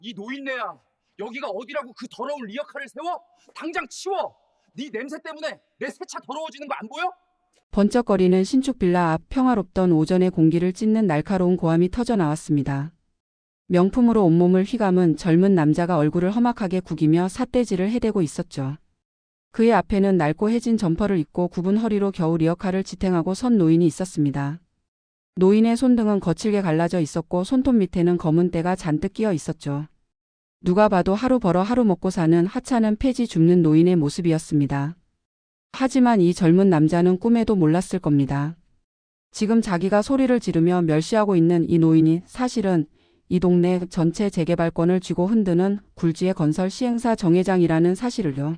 이 노인네야, 여기가 어디라고 그 더러운 리어카를 세워? 당장 치워! 네 냄새 때문에 내 새 차 더러워지는 거 안 보여? 번쩍거리는 신축 빌라 앞 평화롭던 오전의 공기를 찢는 날카로운 고함이 터져 나왔습니다. 명품으로 온몸을 휘감은 젊은 남자가 얼굴을 험악하게 구기며 삿대질을 해대고 있었죠. 그의 앞에는 낡고 해진 점퍼를 입고 굽은 허리로 겨우 리어카를 지탱하고 선 노인이 있었습니다. 노인의 손등은 거칠게 갈라져 있었고 손톱 밑에는 검은 때가 잔뜩 끼어 있었죠. 누가 봐도 하루 벌어 하루 먹고 사는 하찮은 폐지 줍는 노인의 모습이었습니다. 하지만 이 젊은 남자는 꿈에도 몰랐을 겁니다. 지금 자기가 소리를 지르며 멸시하고 있는 이 노인이 사실은 이 동네 전체 재개발권을 쥐고 흔드는 굴지의 건설 시행사 정 회장이라는 사실을요.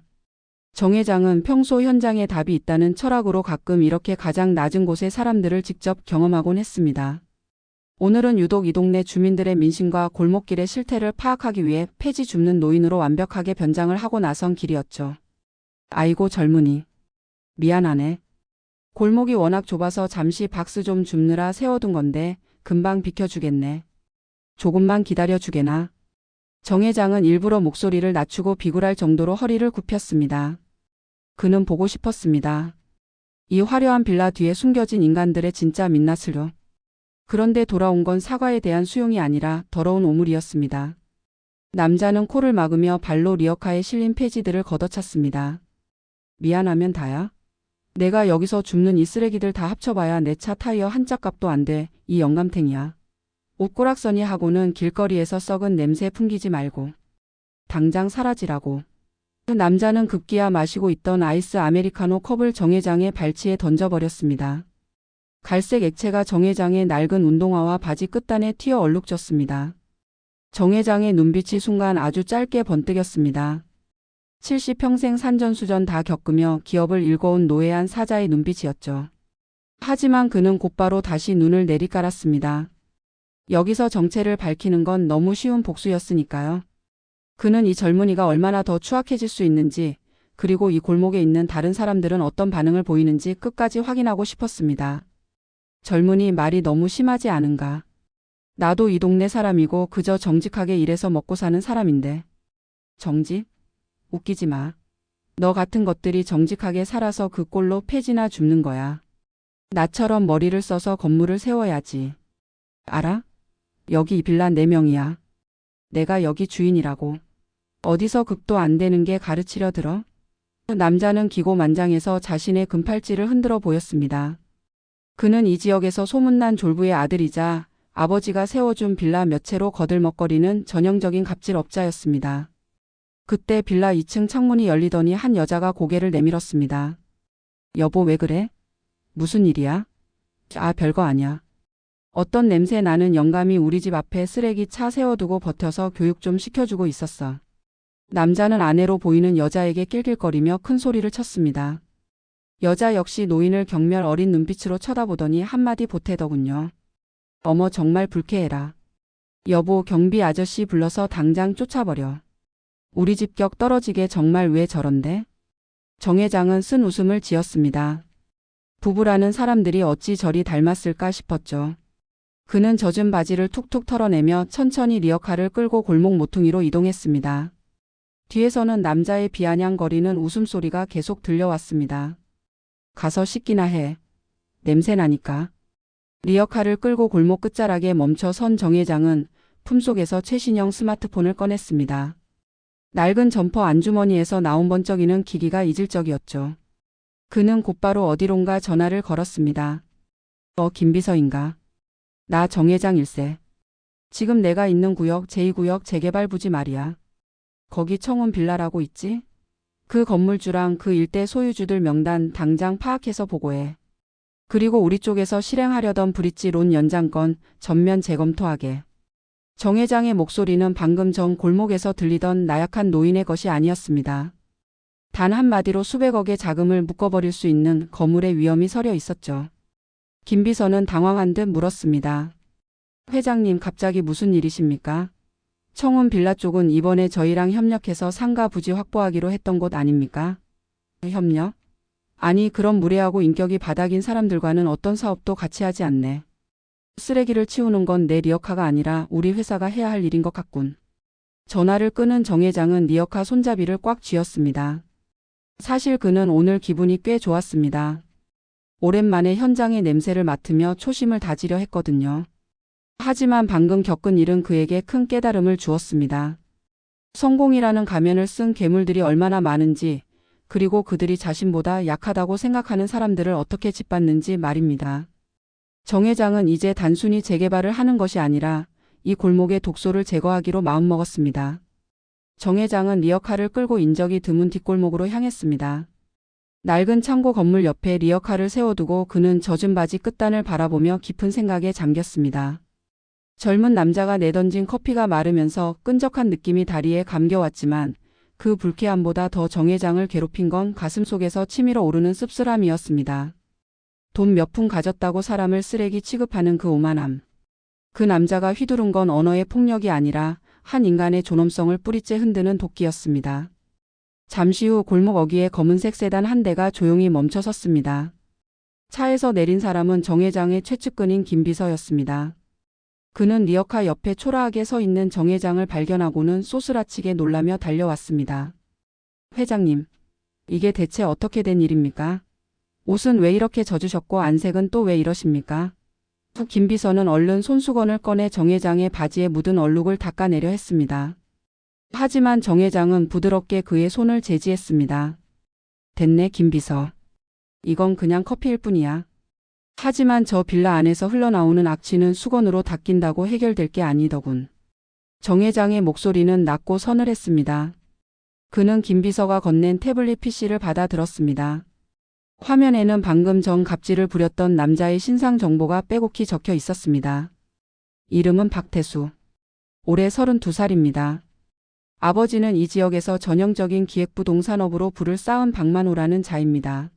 정 회장은 평소 현장에 답이 있다는 철학으로 가끔 이렇게 가장 낮은 곳의 사람들을 직접 경험하곤 했습니다. 오늘은 유독 이 동네 주민들의 민심과 골목길의 실태를 파악하기 위해 폐지 줍는 노인으로 완벽하게 변장을 하고 나선 길이었죠. 아이고 젊은이. 미안하네. 골목이 워낙 좁아서 잠시 박스 좀 줍느라 세워둔 건데 금방 비켜주겠네. 조금만 기다려주게나. 정 회장은 일부러 목소리를 낮추고 비굴할 정도로 허리를 굽혔습니다. 그는 보고 싶었습니다. 이 화려한 빌라 뒤에 숨겨진 인간들의 진짜 민낯을요. 그런데 돌아온 건 사과에 대한 수용이 아니라 더러운 오물이었습니다. 남자는 코를 막으며 발로 리어카에 실린 폐지들을 걷어찼습니다. 미안하면 다야? 내가 여기서 줍는 이 쓰레기들 다 합쳐봐야 내 차 타이어 한 짝값도 안 돼. 이 영감탱이야. 옷꼬락서니 하고는 길거리에서 썩은 냄새 풍기지 말고. 당장 사라지라고. 그 남자는 급기야 마시고 있던 아이스 아메리카노 컵을 정 회장의 발치에 던져버렸습니다. 갈색 액체가 정 회장의 낡은 운동화와 바지 끝단에 튀어 얼룩졌습니다. 정 회장의 눈빛이 순간 아주 짧게 번뜩였습니다. 70평생 산전수전 다 겪으며 기업을 일궈온 노회한 사자의 눈빛이었죠. 하지만 그는 곧바로 다시 눈을 내리깔았습니다. 여기서 정체를 밝히는 건 너무 쉬운 복수였으니까요. 그는 이 젊은이가 얼마나 더 추악해질 수 있는지, 그리고 이 골목에 있는 다른 사람들은 어떤 반응을 보이는지 끝까지 확인하고 싶었습니다. 젊은이 말이 너무 심하지 않은가. 나도 이 동네 사람이고 그저 정직하게 일해서 먹고 사는 사람인데. 정직? 웃기지 마. 너 같은 것들이 정직하게 살아서 그 꼴로 폐지나 줍는 거야. 나처럼 머리를 써서 건물을 세워야지. 알아? 여기 이 빌라 4명이야. 내가 여기 주인이라고. 어디서 급도 안 되는 게 가르치려 들어? 남자는 기고만장해서 자신의 금팔찌를 흔들어 보였습니다. 그는 이 지역에서 소문난 졸부의 아들이자 아버지가 세워준 빌라 몇 채로 거들먹거리는 전형적인 갑질업자였습니다. 그때 빌라 2층 창문이 열리더니 한 여자가 고개를 내밀었습니다. 여보 왜 그래? 무슨 일이야? 아 별거 아냐. 어떤 냄새 나는 영감이 우리 집 앞에 쓰레기 차 세워두고 버텨서 교육 좀 시켜주고 있었어. 남자는 아내로 보이는 여자에게 낄낄거리며 큰 소리를 쳤습니다. 여자 역시 노인을 경멸 어린 눈빛으로 쳐다보더니 한마디 보태더군요. 어머 정말 불쾌해라. 여보 경비 아저씨 불러서 당장 쫓아버려. 우리 집 격 떨어지게 정말 왜 저런데? 정 회장은 쓴 웃음을 지었습니다. 부부라는 사람들이 어찌 저리 닮았을까 싶었죠. 그는 젖은 바지를 툭툭 털어내며 천천히 리어카를 끌고 골목 모퉁이로 이동했습니다. 뒤에서는 남자의 비아냥거리는 웃음소리가 계속 들려왔습니다. 가서 씻기나 해. 냄새 나니까. 리어카를 끌고 골목 끝자락에 멈춰 선 정 회장은 품속에서 최신형 스마트폰을 꺼냈습니다. 낡은 점퍼 안주머니에서 나온 번쩍이는 기기가 이질적이었죠. 그는 곧바로 어디론가 전화를 걸었습니다. 김비서인가? 나 정 회장 일세. 지금 내가 있는 구역 제2구역 재개발 부지 말이야. 거기 청운 빌라라고 있지? 그 건물주랑 그 일대 소유주들 명단 당장 파악해서 보고해. 그리고 우리 쪽에서 실행하려던 브릿지 론 연장건 전면 재검토하게. 정 회장의 목소리는 방금 전 골목에서 들리던 나약한 노인의 것이 아니었습니다. 단 한마디로 수백억의 자금을 묶어버릴 수 있는 거물의 위험이 서려 있었죠. 김비서는 당황한 듯 물었습니다. 회장님 갑자기 무슨 일이십니까? 청운 빌라 쪽은 이번에 저희랑 협력해서 상가 부지 확보하기로 했던 곳 아닙니까? 협력? 아니 그런 무례하고 인격이 바닥인 사람들과는 어떤 사업도 같이 하지 않네. 쓰레기를 치우는 건 내 리어카가 아니라 우리 회사가 해야 할 일인 것 같군. 전화를 끄는 정 회장은 리어카 손잡이를 꽉 쥐었습니다. 사실 그는 오늘 기분이 꽤 좋았습니다. 오랜만에 현장의 냄새를 맡으며 초심을 다지려 했거든요. 하지만 방금 겪은 일은 그에게 큰 깨달음을 주었습니다. 성공이라는 가면을 쓴 괴물들이 얼마나 많은지, 그리고 그들이 자신보다 약하다고 생각하는 사람들을 어떻게 짓밟는지 말입니다. 정 회장은 이제 단순히 재개발을 하는 것이 아니라 이 골목의 독소를 제거하기로 마음먹었습니다. 정 회장은 리어카를 끌고 인적이 드문 뒷골목으로 향했습니다. 낡은 창고 건물 옆에 리어카를 세워두고 그는 젖은 바지 끝단을 바라보며 깊은 생각에 잠겼습니다. 젊은 남자가 내던진 커피가 마르면서 끈적한 느낌이 다리에 감겨왔지만 그 불쾌함보다 더 정 회장을 괴롭힌 건 가슴속에서 치밀어 오르는 씁쓸함이었습니다. 돈 몇 푼 가졌다고 사람을 쓰레기 취급하는 그 오만함. 그 남자가 휘두른 건 언어의 폭력이 아니라 한 인간의 존엄성을 뿌리째 흔드는 도끼였습니다. 잠시 후 골목 어귀에 검은색 세단 한 대가 조용히 멈춰 섰습니다. 차에서 내린 사람은 정 회장의 최측근인 김비서였습니다. 그는 리어카 옆에 초라하게 서 있는 정 회장을 발견하고는 소스라치게 놀라며 달려왔습니다. 회장님, 이게 대체 어떻게 된 일입니까? 옷은 왜 이렇게 젖으셨고 안색은 또 왜 이러십니까? 김비서는 얼른 손수건을 꺼내 정 회장의 바지에 묻은 얼룩을 닦아내려 했습니다. 하지만 정 회장은 부드럽게 그의 손을 제지했습니다. 됐네, 김비서. 이건 그냥 커피일 뿐이야. 하지만 저 빌라 안에서 흘러나오는 악취는 수건으로 닦인다고 해결될 게 아니더군. 정 회장의 목소리는 낮고 서늘했습니다. 그는 김비서가 건넨 태블릿 PC를 받아 들었습니다. 화면에는 방금 전 갑질을 부렸던 남자의 신상 정보가 빼곡히 적혀 있었습니다. 이름은 박태수. 올해 32살입니다. 아버지는 이 지역에서 전형적인 기획부동산업으로 부를 쌓은 박만호라는 자입니다.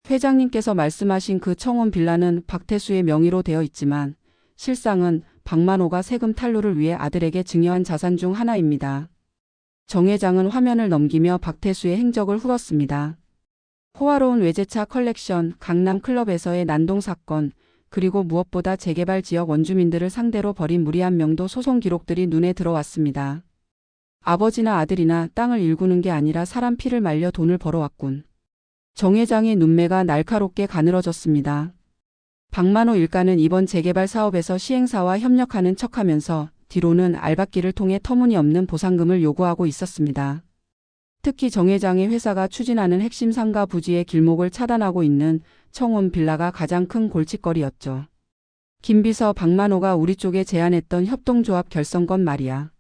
회장님께서 말씀하신 그 청원 빌라는 박태수의 명의로 되어 있지만 실상은 박만호가 세금 탈루를 위해 아들에게 증여한 자산 중 하나입니다. 정 회장은 화면을 넘기며 박태수의 행적을 풀었습니다. 호화로운 외제차 컬렉션, 강남 클럽에서의 난동 사건, 그리고 무엇보다 재개발 지역 원주민들을 상대로 벌인 무리한 명도 소송 기록들이 눈에 들어왔습니다. 아버지나 아들이나 땅을 일구는 게 아니라 사람 피를 말려 돈을 벌어왔군. 정 회장의 눈매가 날카롭게 가늘어졌습니다. 박만호 일가는 이번 재개발 사업에서 시행사와 협력하는 척하면서 뒤로는 알박기를 통해 터무니없는 보상금을 요구하고 있었습니다. 특히 정 회장의 회사가 추진하는 핵심 상가 부지의 길목을 차단하고 있는 청원 빌라가 가장 큰 골칫거리였죠. 김비서 박만호가 우리 쪽에 제안했던 협동조합 결성건 말이야.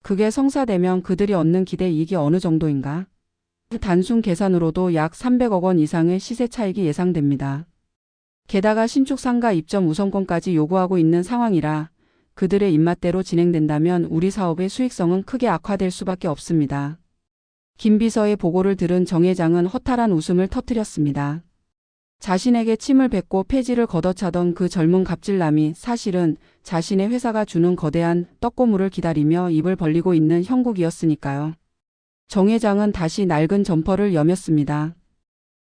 그게 성사되면 그들이 얻는 기대 이익이 어느 정도인가? 단순 계산으로도 약 300억 원 이상의 시세 차익이 예상됩니다. 게다가 신축 상가 입점 우선권까지 요구하고 있는 상황이라 그들의 입맛대로 진행된다면 우리 사업의 수익성은 크게 악화될 수밖에 없습니다. 김 비서의 보고를 들은 정 회장은 허탈한 웃음을 터뜨렸습니다. 자신에게 침을 뱉고 폐지를 걷어차던 그 젊은 갑질남이 사실은 자신의 회사가 주는 거대한 떡고물을 기다리며 입을 벌리고 있는 형국이었으니까요. 정 회장은 다시 낡은 점퍼를 여몄습니다.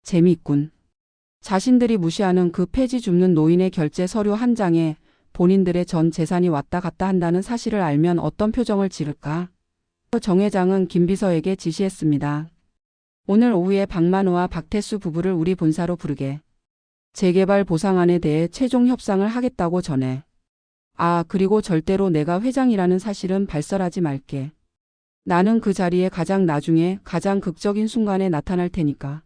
재미있군. 자신들이 무시하는 그 폐지 줍는 노인의 결제 서류 한 장에 본인들의 전 재산이 왔다 갔다 한다는 사실을 알면 어떤 표정을 지을까? 정 회장은 김 비서에게 지시했습니다. 오늘 오후에 박만호와 박태수 부부를 우리 본사로 부르게. 재개발 보상안에 대해 최종 협상을 하겠다고 전해. 아, 그리고 절대로 내가 회장이라는 사실은 발설하지 말게. 나는 그 자리에 가장 나중에 가장 극적인 순간에 나타날 테니까.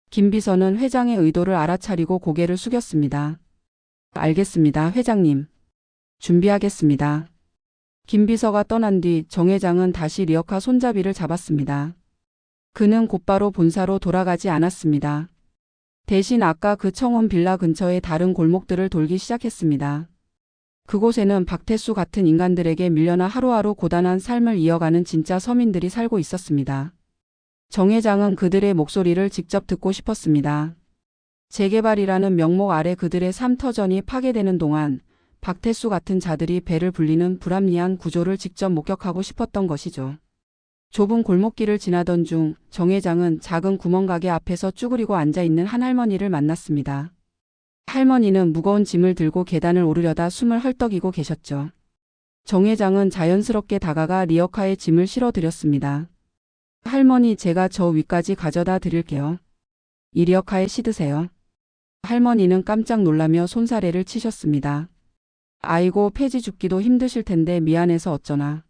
김 비서는 회장의 의도를 알아차리고 고개를 숙였습니다. 알겠습니다, 회장님. 준비하겠습니다. 김 비서가 떠난 뒤 정 회장은 다시 리어카 손잡이를 잡았습니다. 그는 곧바로 본사로 돌아가지 않았습니다. 대신 아까 그 청원 빌라 근처의 다른 골목들을 돌기 시작했습니다. 그곳에는 박태수 같은 인간들에게 밀려나 하루하루 고단한 삶을 이어가는 진짜 서민들이 살고 있었습니다. 정 회장은 그들의 목소리를 직접 듣고 싶었습니다. 재개발이라는 명목 아래 그들의 삶터전이 파괴되는 동안 박태수 같은 자들이 배를 불리는 불합리한 구조를 직접 목격하고 싶었던 것이죠. 좁은 골목길을 지나던 중 정 회장은 작은 구멍가게 앞에서 쭈그리고 앉아있는 한 할머니를 만났습니다. 할머니는 무거운 짐을 들고 계단을 오르려다 숨을 헐떡이고 계셨죠. 정 회장은 자연스럽게 다가가 리어카에 짐을 실어드렸습니다. 할머니, 제가 저 위까지 가져다 드릴게요. 이 리어카에 싣으세요. 할머니는 깜짝 놀라며 손사래를 치셨습니다. 아이고, 폐지 줍기도 힘드실 텐데 미안해서 어쩌나.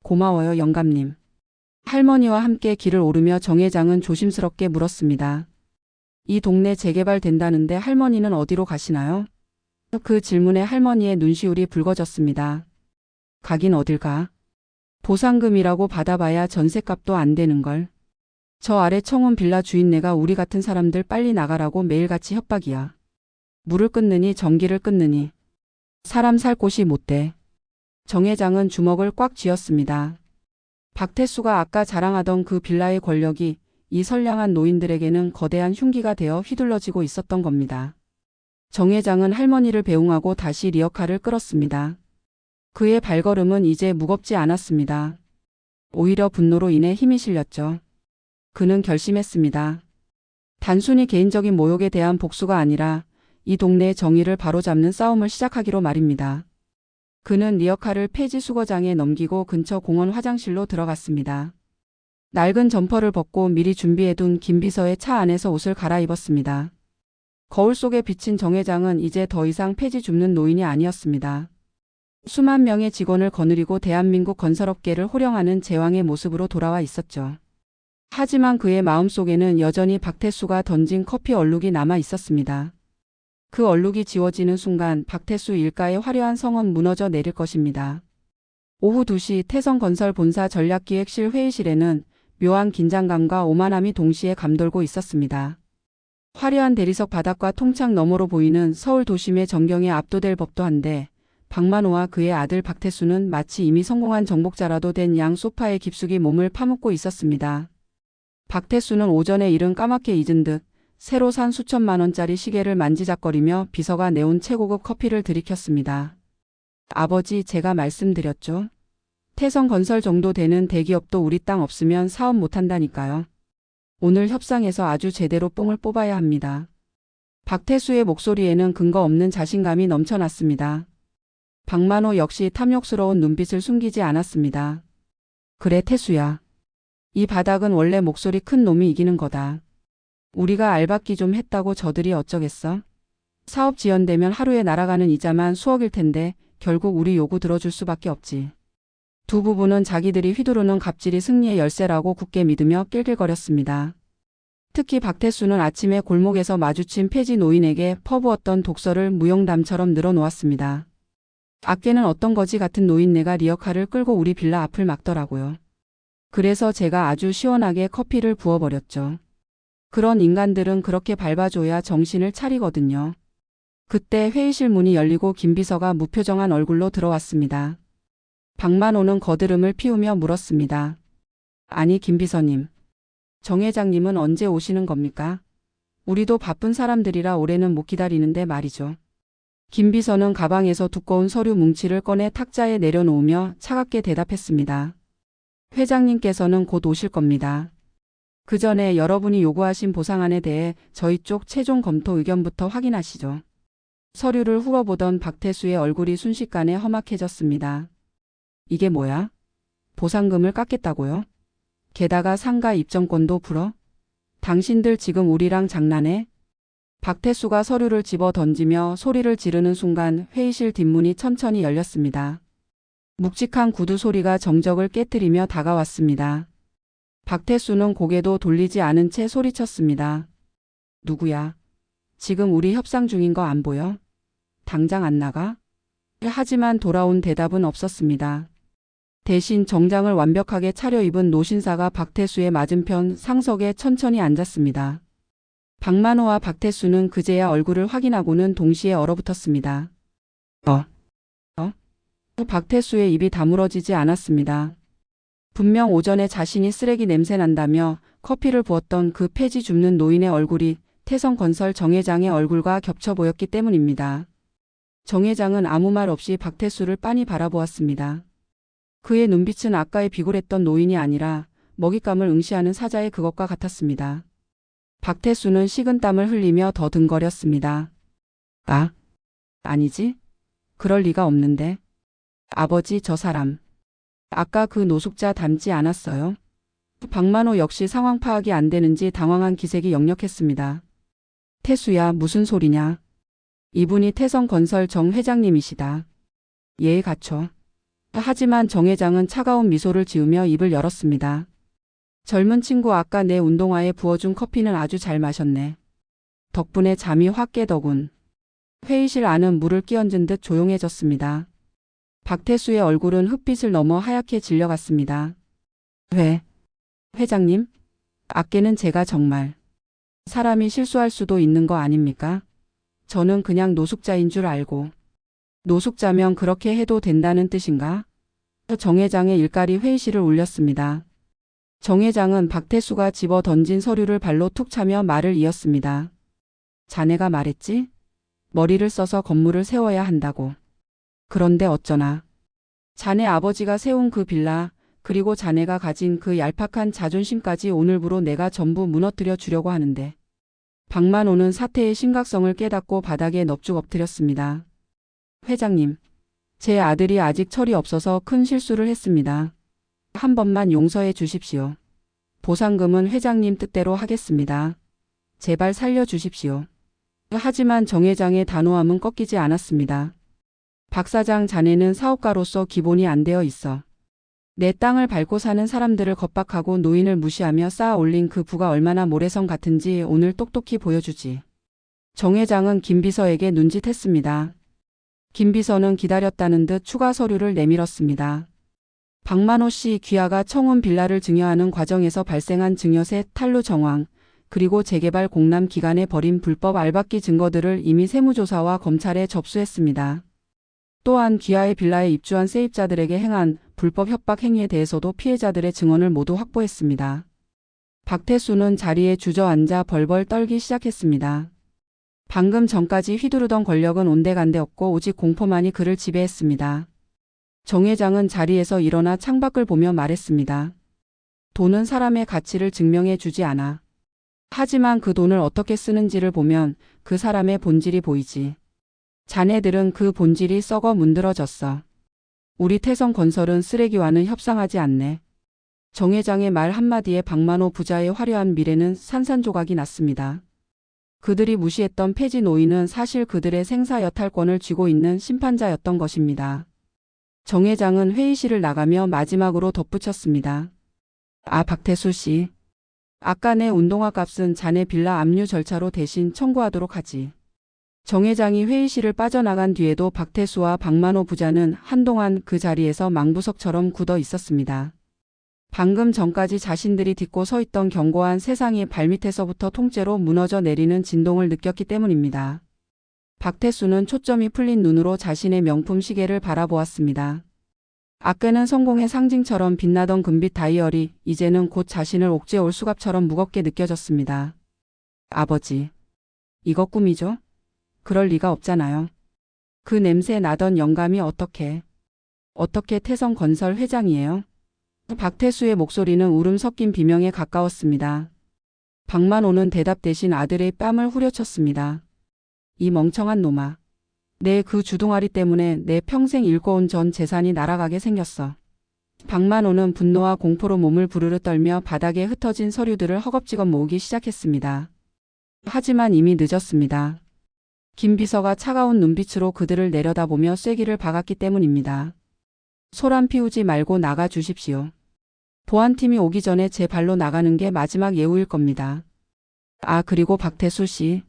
고마워요, 영감님. 할머니와 함께 길을 오르며 정 회장은 조심스럽게 물었습니다. 이 동네 재개발된다는데 할머니는 어디로 가시나요? 그 질문에 할머니의 눈시울이 붉어졌습니다. 가긴 어딜 가? 보상금이라고 받아봐야 전셋값도 안 되는걸. 저 아래 청운 빌라 주인네가 우리 같은 사람들 빨리 나가라고 매일같이 협박이야. 물을 끊느니 전기를 끊느니. 사람 살 곳이 못 돼. 정 회장은 주먹을 꽉 쥐었습니다. 박태수가 아까 자랑하던 그 빌라의 권력이 이 선량한 노인들에게는 거대한 흉기가 되어 휘둘러지고 있었던 겁니다. 정 회장은 할머니를 배웅하고 다시 리어카를 끌었습니다. 그의 발걸음은 이제 무겁지 않았습니다. 오히려 분노로 인해 힘이 실렸죠. 그는 결심했습니다. 단순히 개인적인 모욕에 대한 복수가 아니라 이 동네의 정의를 바로잡는 싸움을 시작하기로 말입니다. 그는 리어카를 폐지 수거장에 넘기고 근처 공원 화장실로 들어갔습니다. 낡은 점퍼를 벗고 미리 준비해둔 김 비서의 차 안에서 옷을 갈아입었습니다. 거울 속에 비친 정 회장은 이제 더 이상 폐지 줍는 노인이 아니었습니다. 수만 명의 직원을 거느리고 대한민국 건설업계를 호령하는 제왕의 모습으로 돌아와 있었죠. 하지만 그의 마음속에는 여전히 박태수가 던진 커피 얼룩이 남아 있었습니다. 그 얼룩이 지워지는 순간 박태수 일가의 화려한 성은 무너져 내릴 것입니다. 오후 2시 태성건설 본사 전략기획실 회의실에는 묘한 긴장감과 오만함이 동시에 감돌고 있었습니다. 화려한 대리석 바닥과 통창 너머로 보이는 서울 도심의 전경에 압도될 법도 한데 박만호와 그의 아들 박태수는 마치 이미 성공한 정복자라도 된 양 소파에 깊숙이 몸을 파묻고 있었습니다. 박태수는 오전의 일은 까맣게 잊은 듯 새로 산 수천만 원짜리 시계를 만지작거리며 비서가 내온 최고급 커피를 들이켰습니다. 아버지, 제가 말씀드렸죠. 태성건설 정도 되는 대기업도 우리 땅 없으면 사업 못한다니까요. 오늘 협상에서 아주 제대로 뽕을 뽑아야 합니다. 박태수의 목소리에는 근거 없는 자신감이 넘쳐났습니다. 박만호 역시 탐욕스러운 눈빛을 숨기지 않았습니다. 그래, 태수야. 이 바닥은 원래 목소리 큰 놈이 이기는 거다. 우리가 알박기 좀 했다고 저들이 어쩌겠어? 사업 지연되면 하루에 날아가는 이자만 수억일 텐데 결국 우리 요구 들어줄 수밖에 없지. 두 부부는 자기들이 휘두르는 갑질이 승리의 열쇠라고 굳게 믿으며 낄낄거렸습니다. 특히 박태수는 아침에 골목에서 마주친 폐지 노인에게 퍼부었던 독서를 무용담처럼 늘어놓았습니다. 아깨는 어떤 거지 같은 노인네가 리어카를 끌고 우리 빌라 앞을 막더라고요. 그래서 제가 아주 시원하게 커피를 부어버렸죠. 그런 인간들은 그렇게 밟아줘야 정신을 차리거든요. 그때 회의실 문이 열리고 김 비서가 무표정한 얼굴로 들어왔습니다. 박만호는 거드름을 피우며 물었습니다. 아니, 김 비서님. 정 회장님은 언제 오시는 겁니까? 우리도 바쁜 사람들이라 올해는 못 기다리는데 말이죠. 김 비서는 가방에서 두꺼운 서류 뭉치를 꺼내 탁자에 내려놓으며 차갑게 대답했습니다. 회장님께서는 곧 오실 겁니다. 그 전에 여러분이 요구하신 보상안에 대해 저희 쪽 최종 검토 의견부터 확인하시죠. 서류를 훑어보던 박태수의 얼굴이 순식간에 험악해졌습니다. 이게 뭐야? 보상금을 깎겠다고요? 게다가 상가 입정권도 불어? 당신들 지금 우리랑 장난해? 박태수가 서류를 집어 던지며 소리를 지르는 순간 회의실 뒷문이 천천히 열렸습니다. 묵직한 구두 소리가 정적을 깨트리며 다가왔습니다. 박태수는 고개도 돌리지 않은 채 소리쳤습니다. 누구야? 지금 우리 협상 중인 거 안 보여? 당장 안 나가? 하지만 돌아온 대답은 없었습니다. 대신 정장을 완벽하게 차려입은 노신사가 박태수의 맞은편 상석에 천천히 앉았습니다. 박만호와 박태수는 그제야 얼굴을 확인하고는 동시에 얼어붙었습니다. 박태수의 입이 다물어지지 않았습니다. 분명 오전에 자신이 쓰레기 냄새 난다며 커피를 부었던 그 폐지 줍는 노인의 얼굴이 태성건설 정 회장의 얼굴과 겹쳐 보였기 때문입니다. 정 회장은 아무 말 없이 박태수를 빤히 바라보았습니다. 그의 눈빛은 아까의 비굴했던 노인이 아니라 먹잇감을 응시하는 사자의 그것과 같았습니다. 박태수는 식은땀을 흘리며 더듬거렸습니다. 아니지? 그럴 리가 없는데. 아버지, 저 사람. 아까 그 노숙자 닮지 않았어요? 박만호 역시 상황 파악이 안 되는지 당황한 기색이 역력했습니다. 태수야, 무슨 소리냐? 이분이 태성건설 정 회장님이시다. 예에 갖춰. 하지만 정 회장은 차가운 미소를 지으며 입을 열었습니다. 젊은 친구, 아까 내 운동화에 부어준 커피는 아주 잘 마셨네. 덕분에 잠이 확 깨더군. 회의실 안은 물을 끼얹은 듯 조용해졌습니다. 박태수의 얼굴은 흙빛을 넘어 하얗게 질려갔습니다. 회장님? 아께는 제가 정말. 사람이 실수할 수도 있는 거 아닙니까? 저는 그냥 노숙자인 줄 알고. 노숙자면 그렇게 해도 된다는 뜻인가? 정 회장의 일깔이 회의실을 울렸습니다. 정 회장은 박태수가 집어 던진 서류를 발로 툭 차며 말을 이었습니다. 자네가 말했지? 머리를 써서 건물을 세워야 한다고. 그런데 어쩌나. 자네 아버지가 세운 그 빌라, 그리고 자네가 가진 그 얄팍한 자존심까지 오늘부로 내가 전부 무너뜨려 주려고 하는데. 박만호는 사태의 심각성을 깨닫고 바닥에 넙죽 엎드렸습니다. 회장님, 제 아들이 아직 철이 없어서 큰 실수를 했습니다. 한 번만 용서해 주십시오. 보상금은 회장님 뜻대로 하겠습니다. 제발 살려주십시오. 하지만 정 회장의 단호함은 꺾이지 않았습니다. 박 사장, 자네는 사업가로서 기본이 안 되어 있어. 내 땅을 밟고 사는 사람들을 겁박하고 노인을 무시하며 쌓아 올린 그 부가 얼마나 모래성 같은지 오늘 똑똑히 보여주지. 정 회장은 김 비서에게 눈짓했습니다. 김 비서는 기다렸다는 듯 추가 서류를 내밀었습니다. 박만호 씨 귀하가 청운 빌라를 증여하는 과정에서 발생한 증여세 탈루 정황, 그리고 재개발 공람 기간에 벌인 불법 알박기 증거들을 이미 세무조사와 검찰에 접수했습니다. 또한 귀하의 빌라에 입주한 세입자들에게 행한 불법 협박 행위에 대해서도 피해자들의 증언을 모두 확보했습니다. 박태수는 자리에 주저앉아 벌벌 떨기 시작했습니다. 방금 전까지 휘두르던 권력은 온데간데 없고 오직 공포만이 그를 지배했습니다. 정 회장은 자리에서 일어나 창밖을 보며 말했습니다. 돈은 사람의 가치를 증명해 주지 않아. 하지만 그 돈을 어떻게 쓰는지를 보면 그 사람의 본질이 보이지. 자네들은 그 본질이 썩어 문드러졌어. 우리 태성건설은 쓰레기와는 협상하지 않네. 정 회장의 말 한마디에 박만호 부자의 화려한 미래는 산산조각이 났습니다. 그들이 무시했던 폐지 노인은 사실 그들의 생사 여탈권을 쥐고 있는 심판자였던 것입니다. 정 회장은 회의실을 나가며 마지막으로 덧붙였습니다. 아, 박태수 씨. 아까 내 운동화 값은 자네 빌라 압류 절차로 대신 청구하도록 하지. 정 회장이 회의실을 빠져나간 뒤에도 박태수와 박만호 부자는 한동안 그 자리에서 망부석처럼 굳어 있었습니다. 방금 전까지 자신들이 딛고 서 있던 견고한 세상이 발밑에서부터 통째로 무너져 내리는 진동을 느꼈기 때문입니다. 박태수는 초점이 풀린 눈으로 자신의 명품 시계를 바라보았습니다. 아까는 성공의 상징처럼 빛나던 금빛 다이얼이 이제는 곧 자신을 옥죄올 수갑처럼 무겁게 느껴졌습니다. 아버지, 이거 꿈이죠? 그럴 리가 없잖아요. 그 냄새 나던 영감이 어떻게 태성건설 회장이에요? 박태수의 목소리는 울음 섞인 비명에 가까웠습니다. 박만호는 대답 대신 아들의 뺨을 후려쳤습니다. 이 멍청한 놈아. 내 그 주둥아리 때문에 내 평생 일궈온 전 재산이 날아가게 생겼어. 박만호는 분노와 공포로 몸을 부르르 떨며 바닥에 흩어진 서류들을 허겁지겁 모으기 시작했습니다. 하지만 이미 늦었습니다. 김 비서가 차가운 눈빛으로 그들을 내려다보며 쐐기를 박았기 때문입니다. 소란 피우지 말고 나가 주십시오. 보안팀이 오기 전에 제 발로 나가는 게 마지막 예우일 겁니다. 아, 그리고 박태수 씨.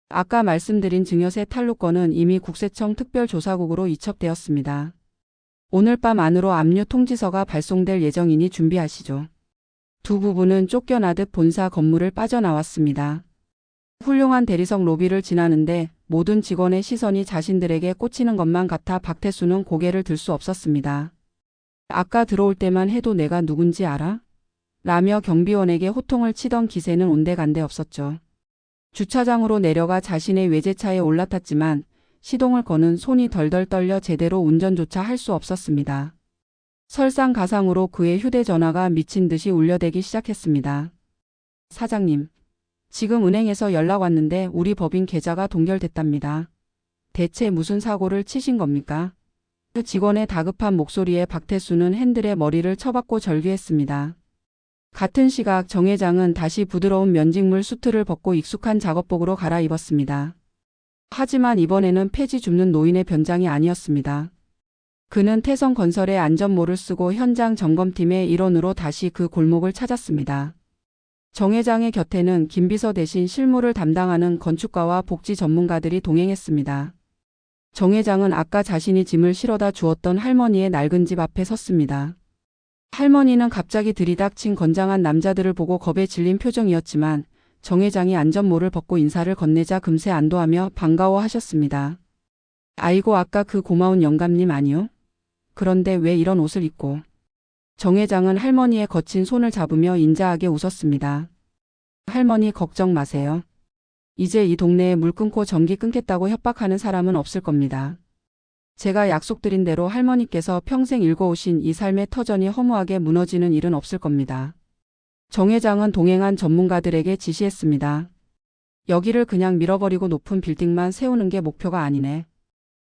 아까 말씀드린 증여세 탈루권은 이미 국세청 특별조사국으로 이첩되었습니다. 오늘 밤 안으로 압류 통지서가 발송될 예정이니 준비하시죠. 두 부부는 쫓겨나듯 본사 건물을 빠져나왔습니다. 훌륭한 대리석 로비를 지나는데 모든 직원의 시선이 자신들에게 꽂히는 것만 같아 박태수는 고개를 들 수 없었습니다. 아까 들어올 때만 해도 내가 누군지 알아? 라며 경비원에게 호통을 치던 기세는 온데간데 없었죠. 주차장으로 내려가 자신의 외제차에 올라탔지만 시동을 거는 손이 덜덜 떨려 제대로 운전조차 할 수 없었습니다. 설상가상으로 그의 휴대전화가 미친 듯이 울려대기 시작했습니다. 사장님, 지금 은행에서 연락 왔는데 우리 법인 계좌가 동결됐답니다. 대체 무슨 사고를 치신 겁니까? 직원의 다급한 목소리에 박태수는 핸들에 머리를 쳐박고 절규했습니다. 같은 시각 정 회장은 다시 부드러운 면직물 수트를 벗고 익숙한 작업복으로 갈아입었습니다. 하지만 이번에는 폐지 줍는 노인의 변장이 아니었습니다. 그는 태성건설의 안전모를 쓰고 현장 점검팀의 일원으로 다시 그 골목을 찾았습니다. 정 회장의 곁에는 김비서 대신 실무를 담당하는 건축가와 복지 전문가들이 동행했습니다. 정 회장은 아까 자신이 짐을 실어다 주었던 할머니의 낡은 집 앞에 섰습니다. 할머니는 갑자기 들이닥친 건장한 남자들을 보고 겁에 질린 표정이었지만 정 회장이 안전모를 벗고 인사를 건네자 금세 안도하며 반가워하셨습니다. 아이고, 아까 그 고마운 영감님 아니요? 그런데 왜 이런 옷을 입고? 정 회장은 할머니의 거친 손을 잡으며 인자하게 웃었습니다. 할머니 걱정 마세요. 이제 이 동네에 물 끊고 전기 끊겠다고 협박하는 사람은 없을 겁니다. 제가 약속드린 대로 할머니께서 평생 일궈오신 이 삶의 터전이 허무하게 무너지는 일은 없을 겁니다. 정 회장은 동행한 전문가들에게 지시했습니다. 여기를 그냥 밀어버리고 높은 빌딩만 세우는 게 목표가 아니네.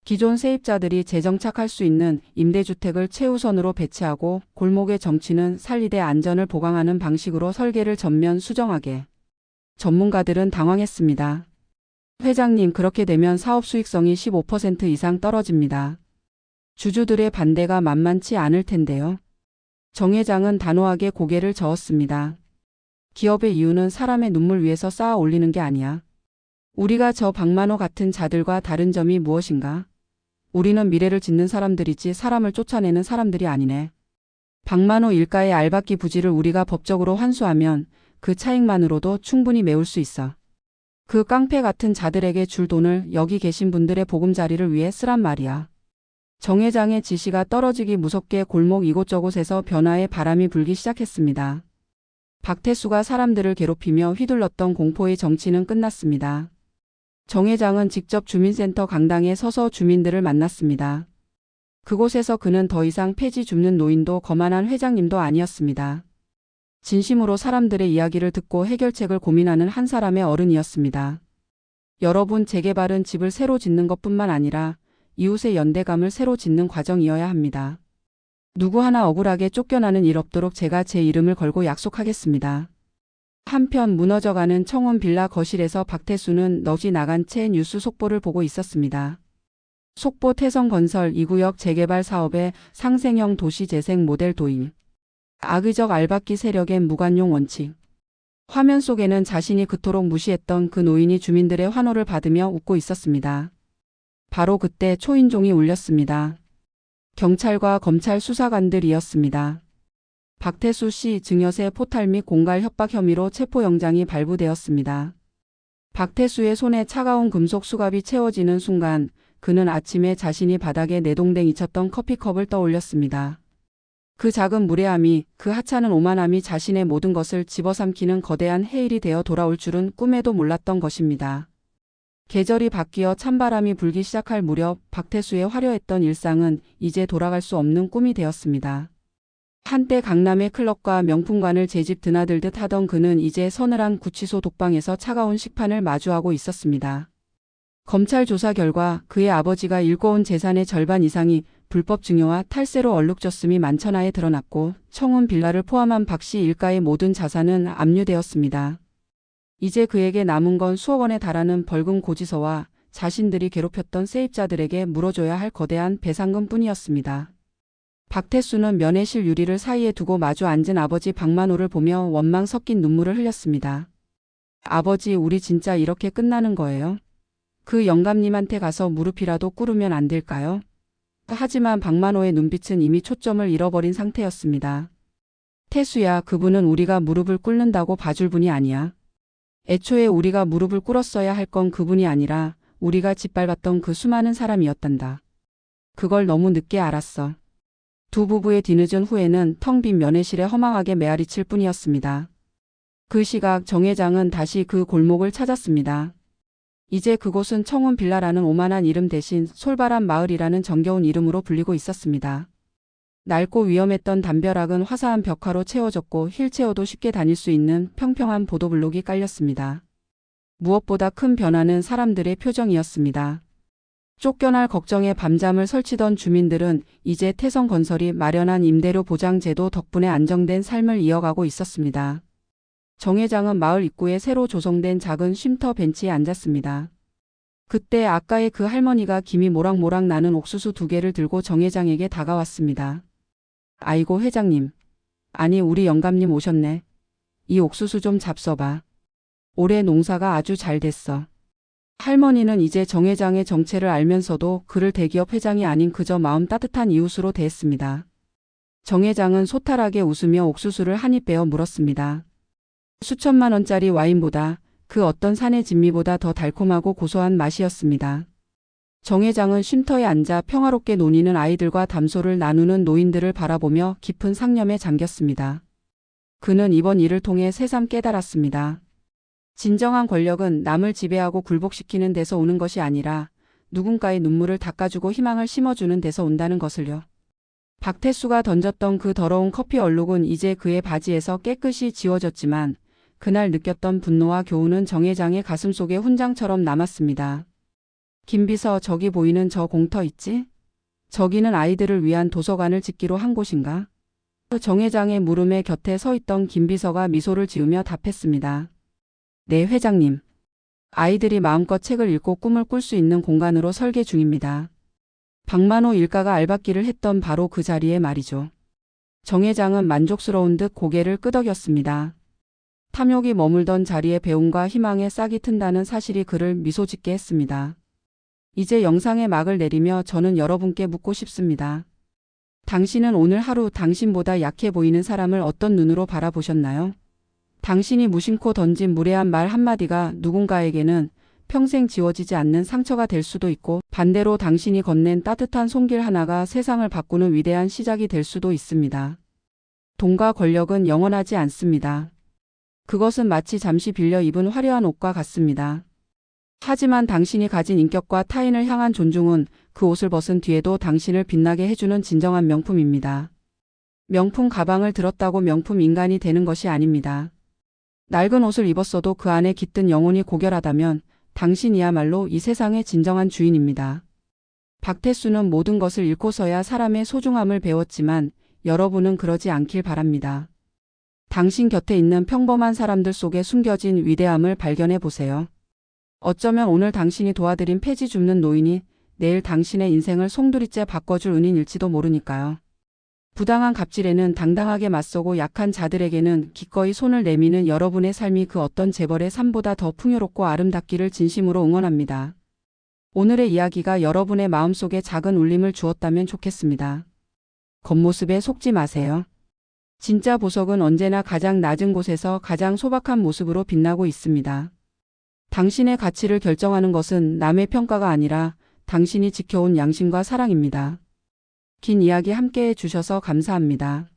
기존 세입자들이 재정착할 수 있는 임대주택을 최우선으로 배치하고 골목의 정치는 살리되 안전을 보강하는 방식으로 설계를 전면 수정하게. 전문가들은 당황했습니다. 회장님, 그렇게 되면 사업 수익성이 15% 이상 떨어집니다. 주주들의 반대가 만만치 않을 텐데요. 정 회장은 단호하게 고개를 저었습니다. 기업의 이유는 사람의 눈물 위에서 쌓아 올리는 게 아니야. 우리가 저 박만호 같은 자들과 다른 점이 무엇인가? 우리는 미래를 짓는 사람들이지 사람을 쫓아내는 사람들이 아니네. 박만호 일가의 알박기 부지를 우리가 법적으로 환수하면 그 차익만으로도 충분히 메울 수 있어. 그 깡패 같은 자들에게 줄 돈을 여기 계신 분들의 보금자리를 위해 쓰란 말이야. 정 회장의 지시가 떨어지기 무섭게 골목 이곳저곳에서 변화의 바람이 불기 시작했습니다. 박태수가 사람들을 괴롭히며 휘둘렀던 공포의 정치는 끝났습니다. 정 회장은 직접 주민센터 강당에 서서 주민들을 만났습니다. 그곳에서 그는 더 이상 폐지 줍는 노인도 거만한 회장님도 아니었습니다. 진심으로 사람들의 이야기를 듣고 해결책을 고민하는 한 사람의 어른이었습니다. 여러분, 재개발은 집을 새로 짓는 것뿐만 아니라 이웃의 연대감을 새로 짓는 과정이어야 합니다. 누구 하나 억울하게 쫓겨나는 일 없도록 제가 제 이름을 걸고 약속하겠습니다. 한편 무너져가는 청운 빌라 거실에서 박태수는 넋이 나간 채 뉴스 속보를 보고 있었습니다. 속보 태성건설 2구역 재개발 사업의 상생형 도시재생 모델 도입. 악의적 알박기 세력의 무관용 원칙. 화면 속에는 자신이 그토록 무시했던 그 노인이 주민들의 환호를 받으며 웃고 있었습니다. 바로 그때 초인종이 울렸습니다. 경찰과 검찰 수사관들이었습니다. 박태수 씨 증여세 포탈 및 공갈 협박 혐의로 체포영장이 발부되었습니다. 박태수의 손에 차가운 금속 수갑이 채워지는 순간 그는 아침에 자신이 바닥에 내동댕이 쳤던 커피컵을 떠올렸습니다. 그 작은 무례함이, 그 하찮은 오만함이 자신의 모든 것을 집어삼키는 거대한 해일이 되어 돌아올 줄은 꿈에도 몰랐던 것입니다. 계절이 바뀌어 찬바람이 불기 시작할 무렵 박태수의 화려했던 일상은 이제 돌아갈 수 없는 꿈이 되었습니다. 한때 강남의 클럽과 명품관을 제집 드나들듯 하던 그는 이제 서늘한 구치소 독방에서 차가운 식판을 마주하고 있었습니다. 검찰 조사 결과 그의 아버지가 일궈온 재산의 절반 이상이 불법 증여와 탈세로 얼룩졌음이 만천하에 드러났고 청운 빌라를 포함한 박 씨 일가의 모든 자산은 압류되었습니다. 이제 그에게 남은 건 수억 원에 달하는 벌금 고지서와 자신들이 괴롭혔던 세입자들에게 물어줘야 할 거대한 배상금뿐이었습니다. 박태수는 면회실 유리를 사이에 두고 마주 앉은 아버지 박만호를 보며 원망 섞인 눈물을 흘렸습니다. 아버지, 우리 진짜 이렇게 끝나는 거예요? 그 영감님한테 가서 무릎이라도 꿇으면 안 될까요? 하지만 박만호의 눈빛은 이미 초점을 잃어버린 상태였습니다. 태수야, 그분은 우리가 무릎을 꿇는다고 봐줄 분이 아니야. 애초에 우리가 무릎을 꿇었어야 할 건 그분이 아니라 우리가 짓밟았던 그 수많은 사람이었단다. 그걸 너무 늦게 알았어. 두 부부의 뒤늦은 후회는 텅 빈 면회실에 허망하게 메아리칠 뿐이었습니다. 그 시각 정 회장은 다시 그 골목을 찾았습니다. 이제 그곳은 청운 빌라라는 오만한 이름 대신 솔바람 마을이라는 정겨운 이름으로 불리고 있었습니다. 낡고 위험했던 담벼락은 화사한 벽화로 채워졌고 휠체어도 쉽게 다닐 수 있는 평평한 보도블록이 깔렸습니다. 무엇보다 큰 변화는 사람들의 표정이었습니다. 쫓겨날 걱정에 밤잠을 설치던 주민들은 이제 태성건설이 마련한 임대료 보장제도 덕분에 안정된 삶을 이어가고 있었습니다. 정 회장은 마을 입구에 새로 조성된 작은 쉼터 벤치에 앉았습니다. 그때 아까의 그 할머니가 김이 모락모락 나는 옥수수 2개를 들고 정 회장에게 다가왔습니다. 아이고 회장님. 아니 우리 영감님 오셨네. 이 옥수수 좀 잡숴봐. 올해 농사가 아주 잘 됐어. 할머니는 이제 정 회장의 정체를 알면서도 그를 대기업 회장이 아닌 그저 마음 따뜻한 이웃으로 대했습니다. 정 회장은 소탈하게 웃으며 옥수수를 한 입 베어 물었습니다. 수천만 원짜리 와인보다 그 어떤 산의 진미보다 더 달콤하고 고소한 맛이었습니다. 정 회장은 쉼터에 앉아 평화롭게 논의는 아이들과 담소를 나누는 노인들을 바라보며 깊은 상념에 잠겼습니다. 그는 이번 일을 통해 새삼 깨달았습니다. 진정한 권력은 남을 지배하고 굴복시키는 데서 오는 것이 아니라 누군가의 눈물을 닦아주고 희망을 심어주는 데서 온다는 것을요. 박태수가 던졌던 그 더러운 커피 얼룩은 이제 그의 바지에서 깨끗이 지워졌지만 그날 느꼈던 분노와 교훈은 정 회장의 가슴속에 훈장처럼 남았습니다. 김비서, 저기 보이는 저 공터 있지? 저기는 아이들을 위한 도서관을 짓기로 한 곳인가? 정 회장의 물음에 곁에 서 있던 김비서가 미소를 지으며 답했습니다. 네, 회장님. 아이들이 마음껏 책을 읽고 꿈을 꿀 수 있는 공간으로 설계 중입니다. 박만호 일가가 알박기를 했던 바로 그 자리에 말이죠. 정 회장은 만족스러운 듯 고개를 끄덕였습니다. 탐욕이 머물던 자리에 배움과 희망의 싹이 튼다는 사실이 그를 미소 짓게 했습니다. 이제 영상의 막을 내리며 저는 여러분께 묻고 싶습니다. 당신은 오늘 하루 당신보다 약해 보이는 사람을 어떤 눈으로 바라보셨나요? 당신이 무심코 던진 무례한 말 한마디가 누군가에게는 평생 지워지지 않는 상처가 될 수도 있고 반대로 당신이 건넨 따뜻한 손길 하나가 세상을 바꾸는 위대한 시작이 될 수도 있습니다. 돈과 권력은 영원하지 않습니다. 그것은 마치 잠시 빌려 입은 화려한 옷과 같습니다. 하지만 당신이 가진 인격과 타인을 향한 존중은 그 옷을 벗은 뒤에도 당신을 빛나게 해주는 진정한 명품입니다. 명품 가방을 들었다고 명품 인간이 되는 것이 아닙니다. 낡은 옷을 입었어도 그 안에 깃든 영혼이 고결하다면 당신이야말로 이 세상의 진정한 주인입니다. 박태수는 모든 것을 잃고서야 사람의 소중함을 배웠지만 여러분은 그러지 않길 바랍니다. 당신 곁에 있는 평범한 사람들 속에 숨겨진 위대함을 발견해 보세요. 어쩌면 오늘 당신이 도와드린 폐지 줍는 노인이 내일 당신의 인생을 송두리째 바꿔줄 은인일지도 모르니까요. 부당한 갑질에는 당당하게 맞서고 약한 자들에게는 기꺼이 손을 내미는 여러분의 삶이 그 어떤 재벌의 삶보다 더 풍요롭고 아름답기를 진심으로 응원합니다. 오늘의 이야기가 여러분의 마음속에 작은 울림을 주었다면 좋겠습니다. 겉모습에 속지 마세요. 진짜 보석은 언제나 가장 낮은 곳에서 가장 소박한 모습으로 빛나고 있습니다. 당신의 가치를 결정하는 것은 남의 평가가 아니라 당신이 지켜온 양심과 사랑입니다. 긴 이야기 함께해 주셔서 감사합니다.